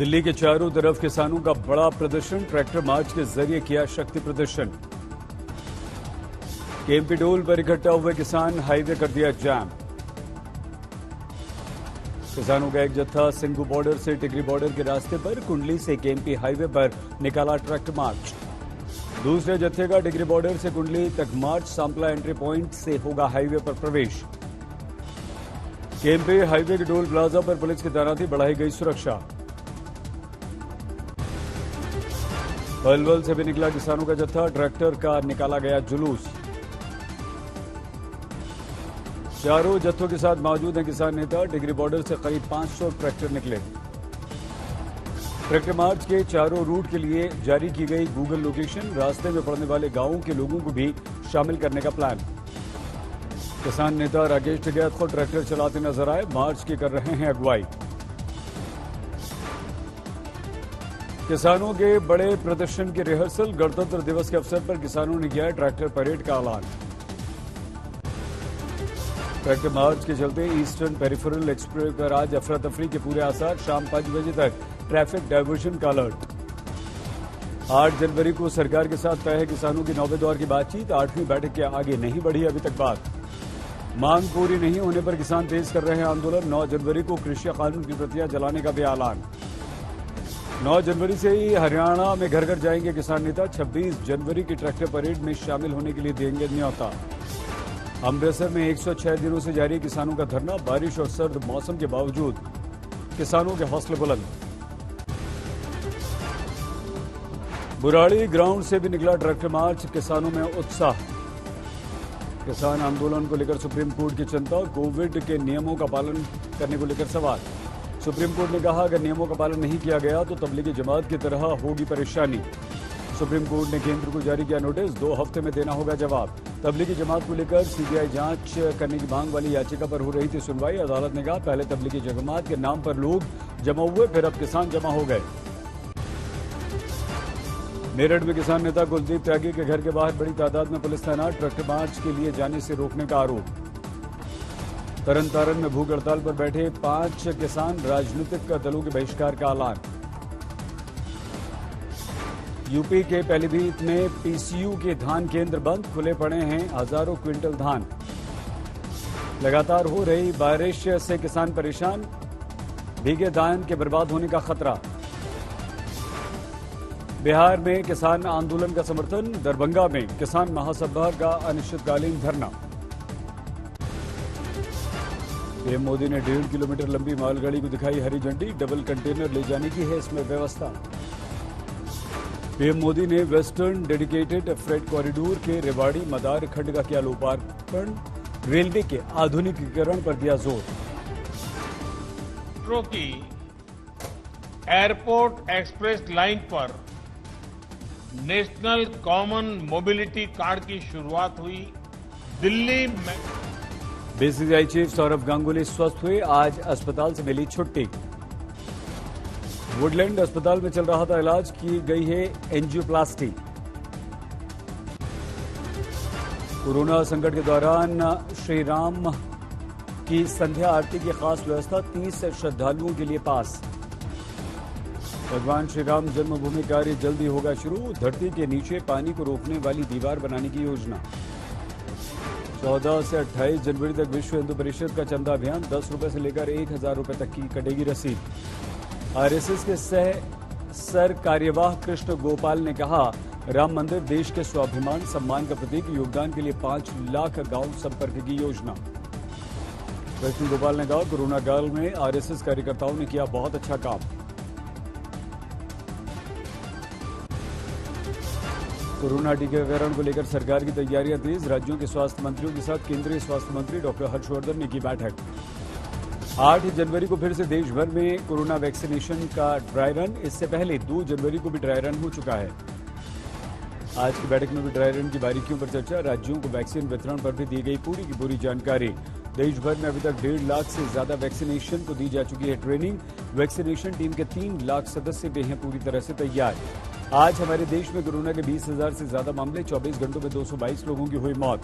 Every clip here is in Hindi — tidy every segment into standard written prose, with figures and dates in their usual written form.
दिल्ली के चारों तरफ किसानों का बड़ा प्रदर्शन, ट्रैक्टर मार्च के जरिए किया शक्ति प्रदर्शन। केएमपी डोल पर इकट्ठा हुए किसान हाईवे कर दिया जाम। किसानों का एक जत्था सिंघू बॉर्डर से टिकरी बॉर्डर के रास्ते पर कुंडली से केएमपी हाईवे पर निकाला ट्रैक्टर मार्च। दूसरे जत्थे का टिकरी बॉर्डर से कुंडली तक मार्च, सांपला एंट्री पॉइंट से होगा हाईवे पर प्रवेश। केएमपी हाईवे के टोल प्लाजा पर पुलिस की तैनाती, बढ़ाई गई सुरक्षा। पलवल से भी निकला किसानों का जत्था, ट्रैक्टर का निकाला गया जुलूस। चारों जत्थों के साथ मौजूद हैं किसान नेता। टिकरी बॉर्डर से करीब 500 ट्रैक्टर निकले। ट्रैक्टर मार्च के चारों रूट के लिए जारी की गई गूगल लोकेशन, रास्ते में पड़ने वाले गांवों के लोगों को भी शामिल करने का प्लान। किसान नेता राकेश टिकैत खुद ट्रैक्टर चलाते नजर आए, मार्च की कर रहे हैं अगुवाई। किसानों के बड़े प्रदर्शन की रिहर्सल, गणतंत्र दिवस के अवसर पर किसानों ने किया ट्रैक्टर परेड का ऐलान। ट्रैक्टर मार्च के चलते ईस्टर्न पेरिफेरल एक्सप्रेस पर आज अफरा तफरी के पूरे आसार, शाम 5 बजे तक ट्रैफिक डायवर्जन का अलर्ट। 8 जनवरी को सरकार के साथ तय है किसानों की 9वें दौर की बातचीत, 8वीं बैठक के आगे नहीं बढ़ी अभी तक बात। मांग पूरी नहीं होने पर किसान तेज कर रहे हैं आंदोलन। 9 जनवरी को कृषि कानून की प्रतियां जलाने का भी ऐलान। 9 जनवरी से ही हरियाणा में घर घर जाएंगे किसान नेता। 26 जनवरी की ट्रैक्टर परेड में शामिल होने के लिए देंगे न्योता। अमृतसर में 106 दिनों से जारी किसानों का धरना, बारिश और सर्द मौसम के बावजूद किसानों के हौसले बुलंद। बुराड़ी ग्राउंड से भी निकला ट्रैक्टर मार्च, किसानों में उत्साह। किसान आंदोलन को लेकर सुप्रीम कोर्ट की चिंता, कोविड के नियमों का पालन करने को लेकर सवाल। सुप्रीम कोर्ट ने कहा अगर नियमों का पालन नहीं किया गया तो तबलीगी जमात की तरह होगी परेशानी। सुप्रीम कोर्ट ने केंद्र को जारी किया नोटिस, 2 हफ्ते में देना होगा जवाब। तबलीगी जमात को लेकर सीबीआई जांच करने की मांग वाली याचिका पर हो रही थी सुनवाई। अदालत ने कहा पहले तबलीगी जमात के नाम पर लोग जमा हुए, फिर अब किसान जमा हो गए। मेरठ में किसान नेता कुलदीप त्यागी के घर के बाहर बड़ी तादाद में पुलिस तैनात, ट्रैक्टर मार्च के लिए जाने से रोकने का आरोप। तरन में भूख हड़ताल पर बैठे 5 किसान, राजनीतिक दलों के बहिष्कार का ऐलान। यूपी के पीलीभीत में पीसीयू के धान केंद्र बंद, खुले पड़े हैं हजारों क्विंटल धान। लगातार हो रही बारिश से किसान परेशान, भीगे धान के बर्बाद होने का खतरा। बिहार में किसान आंदोलन का समर्थन, दरभंगा में किसान महासभा का अनिश्चितकालीन धरना। पीएम मोदी ने 1.5 किलोमीटर लंबी मालगाड़ी को दिखाई हरी झंडी, डबल कंटेनर ले जाने की है इसमें व्यवस्था। पीएम मोदी ने वेस्टर्न डेडिकेटेड फ्रेट कॉरिडोर के रेवाड़ी मदार खंड का किया लोकार्पण, रेलवे के आधुनिकीकरण पर दिया जोर। मेट्रो की एयरपोर्ट एक्सप्रेस लाइन पर नेशनल कॉमन मोबिलिटी कार्ड की शुरुआत हुई। दिल्ली में बीसीसीआई चीफ सौरव गांगुली स्वस्थ हुए, आज अस्पताल से मिली छुट्टी। वुडलैंड अस्पताल में चल रहा था इलाज, की गई है एंजियोप्लास्टी। कोरोना संकट के दौरान श्री राम की संध्या आरती की खास व्यवस्था, 30 श्रद्धालुओं के लिए पास। भगवान श्री राम जन्मभूमि कार्य जल्दी होगा शुरू, धरती के नीचे पानी को रोकने वाली दीवार बनाने की योजना। 14 से 28 जनवरी तक विश्व हिंदू परिषद का चंदा अभियान, 10 रुपए से लेकर 1000 रुपए तक की कटेगी रसीद। आरएसएस के सर कार्यवाह कृष्ण गोपाल ने कहा राम मंदिर देश के स्वाभिमान सम्मान का प्रतीक, योगदान के लिए 5 लाख गांव संपर्क की योजना। कृष्ण गोपाल ने कहा कोरोना काल में आरएसएस कार्यकर्ताओं ने किया बहुत अच्छा काम। कोरोना टीकाकरण को लेकर सरकार की तैयारियां तेज, राज्यों के स्वास्थ्य मंत्रियों के साथ केंद्रीय स्वास्थ्य मंत्री डॉक्टर हर्षवर्धन ने की बैठक। 8 जनवरी को फिर से देश भर में कोरोना वैक्सीनेशन का ड्राई रन, इससे पहले 2 जनवरी को भी ड्राई रन हो चुका है। आज की बैठक में भी ड्राई रन की बारीकियों पर चर्चा, राज्यों को वैक्सीन वितरण पर भी दी गई पूरी की पूरी जानकारी। देश भर में अभी तक 1.5 लाख से ज्यादा वैक्सीनेशन को दी जा चुकी है ट्रेनिंग। वैक्सीनेशन टीम के 3 लाख सदस्य भी हैं पूरी तरह से तैयार। आज हमारे देश में कोरोना के 20,000 से ज्यादा मामले, 24 घंटों में 222 लोगों की हुई मौत।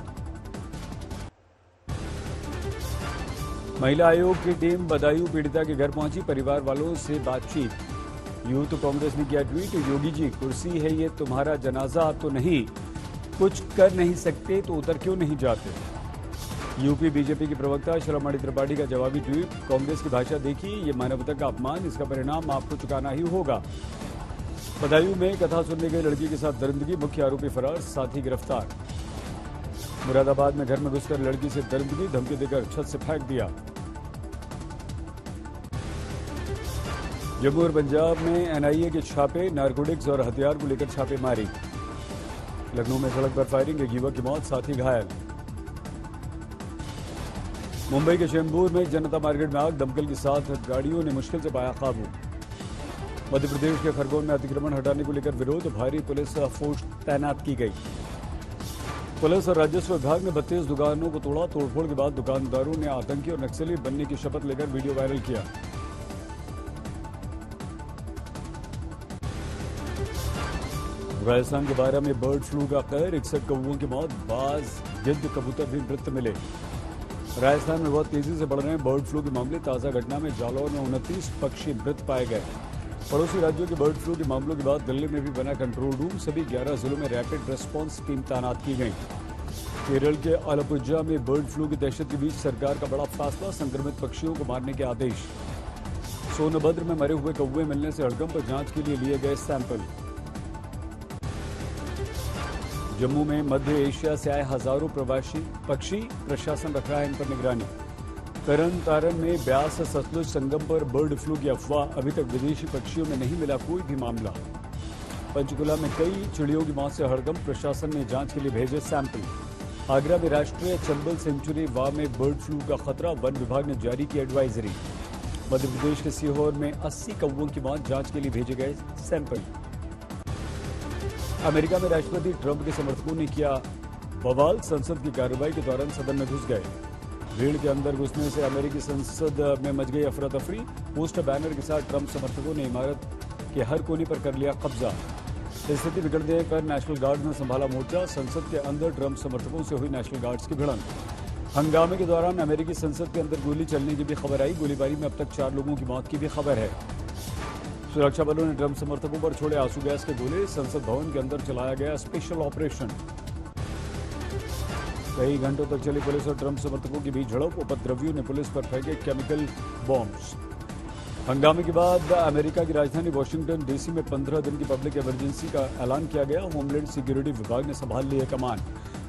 महिला आयोग की टीम बदायूं पीड़िता के घर पहुंची, परिवार वालों से बातचीत। यूथ कांग्रेस ने किया ट्वीट, योगी जी कुर्सी है ये तुम्हारा जनाजा तो नहीं, कुछ कर नहीं सकते तो उतर क्यों नहीं जाते। यूपी बीजेपी की प्रवक्ता शिरोमणि त्रिपाठी का जवाबी ट्वीट, कांग्रेस की भाषा देखिए, ये मानवता का अपमान, इसका परिणाम आपको चुकाना ही होगा। बदायूं में कथा सुनने गई लड़की के साथ दरिंदगी, मुख्य आरोपी फरार, साथी गिरफ्तार। मुरादाबाद में घर में घुसकर लड़की से दरिंदगी, धमकी देकर छत से फेंक दिया। जम्मू और पंजाब में एनआईए के छापे, नारकोटिक्स और हथियार को लेकर छापेमारी। लखनऊ में सड़क पर फायरिंग, एक युवक की मौत, साथी घायल। मुंबई के चेंबूर में जनता मार्केट में आग, दमकल के साथ गाड़ियों ने मुश्किल से पाया काबू। मध्य प्रदेश के खरगोन में अतिक्रमण हटाने को लेकर विरोध, भारी पुलिस फोर्स तैनात की गई। पुलिस और राजस्व विभाग ने 32 दुकानों को तोड़ा, तोड़फोड़ के बाद दुकानदारों ने आतंकी और नक्सली बनने की शपथ लेकर वीडियो वायरल किया। राजस्थान के बारह में बर्ड फ्लू का कहर, 61 कौवों की मौत, बाज, गिद्ध, कबूतर भी मृत मिले। राजस्थान में बहुत तेजी से बढ़ रहे हैं बर्ड फ्लू के मामले, ताजा घटना में जालौर में 29 पक्षी मृत पाए गए। पड़ोसी राज्यों के बर्ड फ्लू के मामलों के बाद दिल्ली में भी बना कंट्रोल रूम, सभी 11 जिलों में रैपिड रेस्पॉन्स टीम तैनात की गई। केरल के आलपुझा में बर्ड फ्लू की दहशत के बीच सरकार का बड़ा फैसला, संक्रमित पक्षियों को मारने के आदेश। सोनभद्र में मरे हुए कौवे मिलने से हड़कंप, जांच के लिए लिए गए सैंपल। जम्मू में मध्य एशिया से आए हजारों प्रवासी पक्षी, प्रशासन रख रहा है इन पर निगरानी। तरन तारण में ब्यास सतलुज संगम पर बर्ड फ्लू की अफवाह, अभी तक विदेशी पक्षियों में नहीं मिला कोई भी मामला। पंचकुला में कई चिड़ियों की मौत से हड़कंप, प्रशासन ने जांच के लिए भेजे सैंपल। आगरा में राष्ट्रीय चंबल सेंचुरी वाह में बर्ड फ्लू का खतरा, वन विभाग ने जारी की एडवाइजरी। मध्य प्रदेश के सीहोर में 80 कौवों की मौत, जांच के लिए भेजे गए सैंपल। अमेरिका में राष्ट्रपति ट्रंप के समर्थकों ने किया बवाल, संसद की कार्रवाई के दौरान सदन में घुस गए। भीड़ के अंदर घुसने से अमेरिकी संसद में मच गई अफरा तफरी, पोस्टर बैनर के साथ ट्रंप समर्थकों ने इमारत के हर कोने पर कर लिया कब्जा। स्थिति बिगड़ने पर नेशनल गार्ड ने संभाला मोर्चा, संसद के अंदर ट्रंप समर्थकों से हुई नेशनल गार्ड्स की भिड़ंत। हंगामे के दौरान अमेरिकी संसद के अंदर गोली चलने की भी खबर आई, गोलीबारी में अब तक 4 लोगों की मौत की भी खबर है। सुरक्षा बलों ने ट्रंप समर्थकों पर छोड़े आंसू गैस के गोले, संसद भवन के अंदर चलाया गया स्पेशल ऑपरेशन। कई घंटों तक चली पुलिस और ट्रंप समर्थकों के बीच झड़प, उपद्रवियों ने पुलिस पर फेंके केमिकल बॉम्ब्स। हंगामे के बाद अमेरिका की राजधानी वॉशिंगटन डीसी में 15 दिन की पब्लिक इमरजेंसी का ऐलान किया गया। होमलैंड सिक्योरिटी विभाग ने संभाल ली है कमान।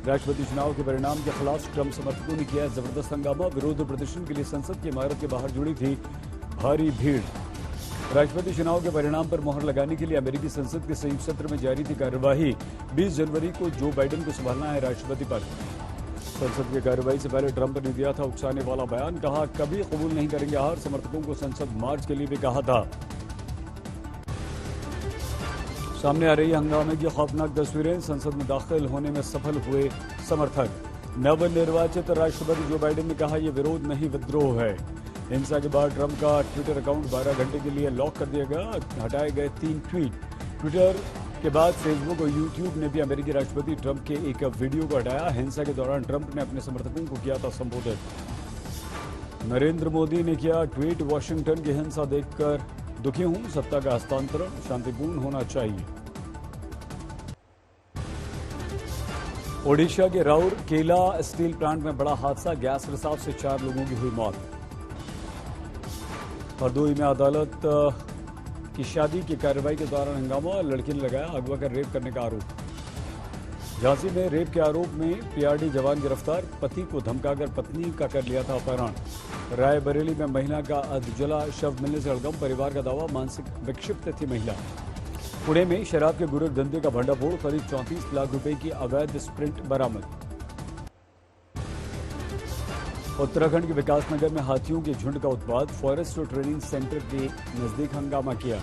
राष्ट्रपति चुनाव के परिणाम के खिलाफ ट्रंप समर्थकों ने किया जबरदस्त हंगामा, विरोध प्रदर्शन के लिए संसद की इमारत के बाहर जुड़ी थी भारी भीड़। राष्ट्रपति चुनाव के परिणाम पर मोहर लगाने के लिए अमेरिकी संसद के संयुक्त सत्र में जारी थी कार्यवाही। 20 जनवरी को जो बाइडेन को संभालना है राष्ट्रपति पद। संसद की कार्रवाई से पहले ट्रंप ने दिया था उकसाने वाला बयान, कहा कभी कबूल नहीं करेंगे हार, समर्थकों को संसद मार्च के लिए भी कहा था। सामने आ रही हंगामे की खौफनाक तस्वीरें, संसद में दाखिल होने में सफल हुए समर्थक। नवनिर्वाचित राष्ट्रपति जो बाइडेन ने कहा यह विरोध नहीं विद्रोह है। हिंसा के बाद ट्रंप का ट्विटर अकाउंट 12 घंटे के लिए लॉक कर दिया गया, हटाए गए 3 ट्वीट। ट्विटर के बाद फेसबुक और यूट्यूब ने भी अमेरिकी राष्ट्रपति ट्रंप के एक वीडियो को हटाया। हिंसा के दौरान ट्रंप ने अपने समर्थकों को किया था संबोधित। नरेंद्र मोदी ने किया ट्वीट, वॉशिंगटन की हिंसा देखकर दुखी हूं, सत्ता का हस्तांतरण शांतिपूर्ण होना चाहिए। ओडिशा के राउरकेला स्टील प्लांट में बड़ा हादसा, गैस रिसाव से 4 लोगों की हुई मौत। हरदोई में अदालत की शादी की कार्रवाई के दौरान हंगामा, लड़की ने लगाया अगवा कर रेप करने का आरोप। झांसी में रेप के आरोप में पीआरडी जवान गिरफ्तार, पति को धमकाकर पत्नी का कर लिया था अपहरण। रायबरेली में महिला का अधजला शव मिलने से हड़कंप, परिवार का दावा मानसिक विक्षिप्त थी महिला। पुणे में शराब के गुरखधंधे का भंडाफोड़, करीब 34 लाख रुपए की अवैध स्प्रिंट बरामद। उत्तराखंड के विकासनगर में हाथियों के झुंड का उत्पात, फॉरेस्ट और ट्रेनिंग सेंटर के नजदीक हंगामा किया।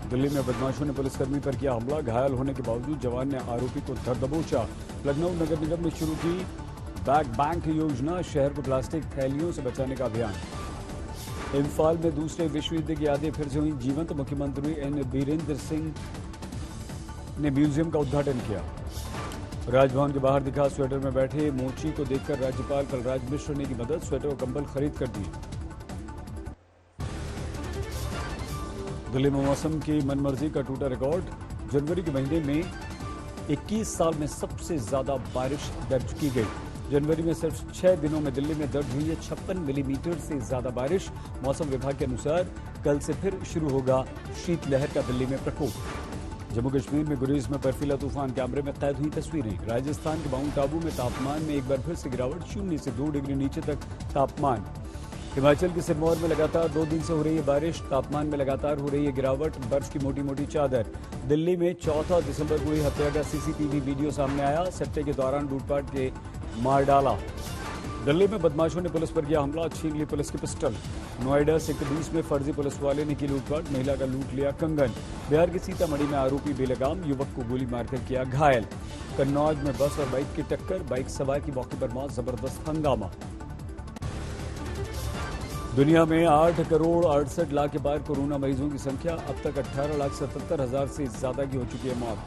दिल्ली में बदमाशों ने पुलिसकर्मी पर किया हमला, घायल होने के बावजूद जवान ने आरोपी को धर दबोचा। लखनऊ नगर निगम ने शुरू की बैग बैंक योजना, शहर को प्लास्टिक थैलियों से बचाने का अभियान। इम्फाल में दूसरे विश्व युद्ध की यादें फिर से हुई जीवंत, मुख्यमंत्री एन बीरेंद्र सिंह ने म्यूजियम का उद्घाटन किया। राजभवन के बाहर दिखा स्वेटर में बैठे मोची को देखकर राज्यपाल कलराज मिश्र ने की मदद, स्वेटर और कंबल खरीद कर दिए। दिल्ली में मौसम की मनमर्जी का टूटा रिकॉर्ड। जनवरी के महीने में 21 साल में सबसे ज्यादा बारिश दर्ज की गई। जनवरी में सिर्फ 6 दिनों में दिल्ली में दर्ज हुई है 56 मिलीमीटर से ज्यादा बारिश। मौसम विभाग के अनुसार कल से फिर शुरू होगा शीतलहर का दिल्ली में प्रकोप। जम्मू कश्मीर में गुरेज में बर्फीला तूफान कैमरे में कैद हुई तस्वीरें। राजस्थान के माउंट आबू में तापमान में एक बार फिर से गिरावट, 0 से 2 डिग्री नीचे तक तापमान। हिमाचल के सिरमौर में लगातार 2 दिन से हो रही है बारिश, तापमान में लगातार हो रही है गिरावट, बर्फ की मोटी मोटी चादर। दिल्ली में 4 दिसंबर को हुई हत्या का सीसीटीवी वीडियो सामने आया। सट्टे के दौरान लूटपाट के मार डाला। दिल्ली में बदमाशों ने पुलिस पर किया हमला, छीन ली पुलिस की पिस्टल। नोएडा सेक्टर 20 में फर्जी पुलिस वाले ने की लूटपाट, महिला का लूट लिया कंगन। बिहार के सीतामढ़ी में आरोपी बेलगाम, युवक को गोली मारकर किया घायल। कन्नौज में बस और बाइक की टक्कर, बाइक सवार की मौके पर मौत, जबरदस्त हंगामा। दुनिया में 8 करोड़ 68 लाख के पार कोरोना मरीजों की संख्या, अब तक 18,77,000 से ज्यादा की हो चुकी है मौत।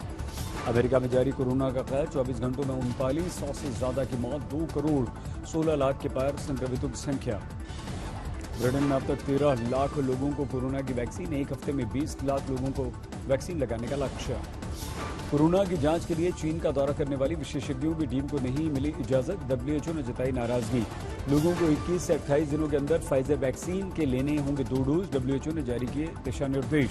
अमेरिका में जारी कोरोना का कहर, 24 घंटों में 3900 से ज्यादा की मौत, 2 करोड़ 16 लाख के पार संक्रमितों की संख्या। ब्रिटेन में अब तक 13 लाख लोगों को कोरोना की वैक्सीन, एक हफ्ते में 20 लाख लोगों को वैक्सीन लगाने का लक्ष्य। कोरोना की जांच के लिए चीन का दौरा करने वाली विशेषज्ञों की टीम को नहीं मिली इजाजत, WHO ने जताई नाराजगी। लोगों को 21 से 28 दिनों के अंदर फाइजर वैक्सीन के लेने होंगे 2 डोज, WHO ने जारी किए दिशा निर्देश।